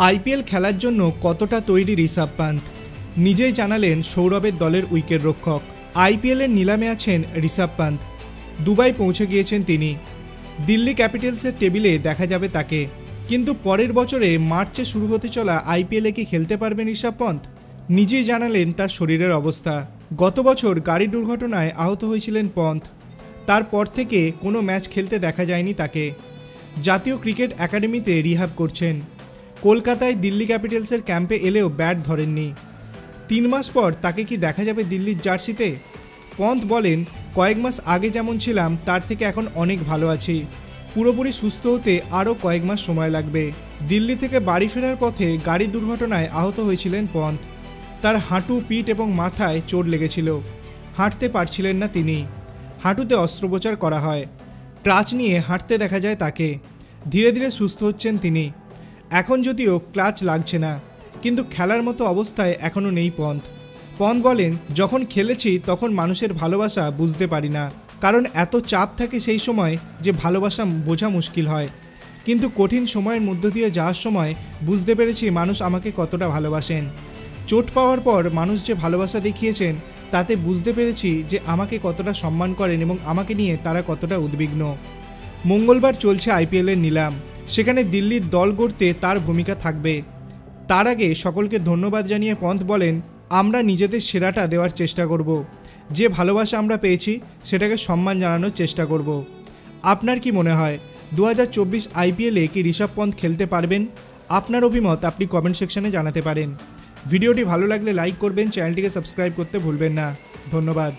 IPL খেলার জন্য কতটা তৈরি ঋষভ পান্ত নিজেই জানালেন সৌরভের দলের উইকেট রক্ষক। আইপিএলের নিলামে আছেন ঋষভ পান্ত। দুবাই পৌঁছে গিয়েছেন তিনি। দিল্লি ক্যাপিটালসের টেবিলে দেখা যাবে তাকে। কিন্তু পরের বছরে মার্চে শুরু হতে চলা আইপিএলে কি খেলতে পারবেন ঋষভ পন্ত? নিজেই জানালেন তার শরীরের অবস্থা। গত বছর গাড়ি দুর্ঘটনায় আহত হয়েছিলেন পন্ত। তারপর থেকে কোনো ম্যাচ খেলতে দেখা যায়নি তাকে। জাতীয় ক্রিকেট একাডেমিতে রিহ্যাব করছেন। কলকাতায় দিল্লি ক্যাপিটালসের ক্যাম্পে এলেও ব্যাট ধরেননি। 3 মাস পর তাকে কি দেখা যাবে দিল্লির জার্সিতে? পন্ত বলেন, কয়েক মাস আগে যেমন ছিলাম তার থেকে এখন অনেক ভালো আছি। পুরোপুরি সুস্থ হতে আরও কয়েক মাস সময় লাগবে। দিল্লি থেকে বাড়ি ফেরার পথে গাড়ি দুর্ঘটনায় আহত হয়েছিলেন পন্ত। তার হাঁটু, পিঠ এবং মাথায় চোট লেগেছিল। হাঁটতে পারছিলেন না তিনি। হাঁটুতে অস্ত্রোপচার করা হয়। ট্রাচ নিয়ে হাঁটতে দেখা যায় তাকে। ধীরে ধীরে সুস্থ হচ্ছেন তিনি। এখন যদিও ক্লাচ লাগছে না, কিন্তু খেলার মতো অবস্থায় এখনও নেই পন্ত। পন্ত বলেন, যখন খেলেছি তখন মানুষের ভালোবাসা বুঝতে পারি না, কারণ এত চাপ থাকে সেই সময় যে ভালোবাসা বোঝা মুশকিল হয়। কিন্তু কঠিন সময়ের মধ্য দিয়ে যাওয়ার সময় বুঝতে পেরেছি মানুষ আমাকে কতটা ভালোবাসেন। চোট পাওয়ার পর মানুষ যে ভালোবাসা দেখিয়েছেন তাতে বুঝতে পেরেছি যে আমাকে কতটা সম্মান করেন এবং আমাকে নিয়ে তারা কতটা উদ্বিগ্ন। মঙ্গলবার চলছে আইপিএলের নিলাম। সেখানে দিল্লির দল গড়তে তার ভূমিকা থাকবে। তার আগে সকলকে ধন্যবাদ জানিয়ে পন্ত বলেন, আমরা নিজেদের সেরাটা দেওয়ার চেষ্টা করব। যে ভালোবাসা আমরা পেয়েছি সেটাকে সম্মান জানানোর চেষ্টা করব। আপনার কি মনে হয় 2024 আইপিএলে কি ঋষভ পন্ত খেলতে পারবেন? আপনার অভিমত আপনি কমেন্ট সেকশনে জানাতে পারেন। ভিডিওটি ভালো লাগলে লাইক করবেন, চ্যানেলটিকে সাবস্ক্রাইব করতে ভুলবেন না। ধন্যবাদ।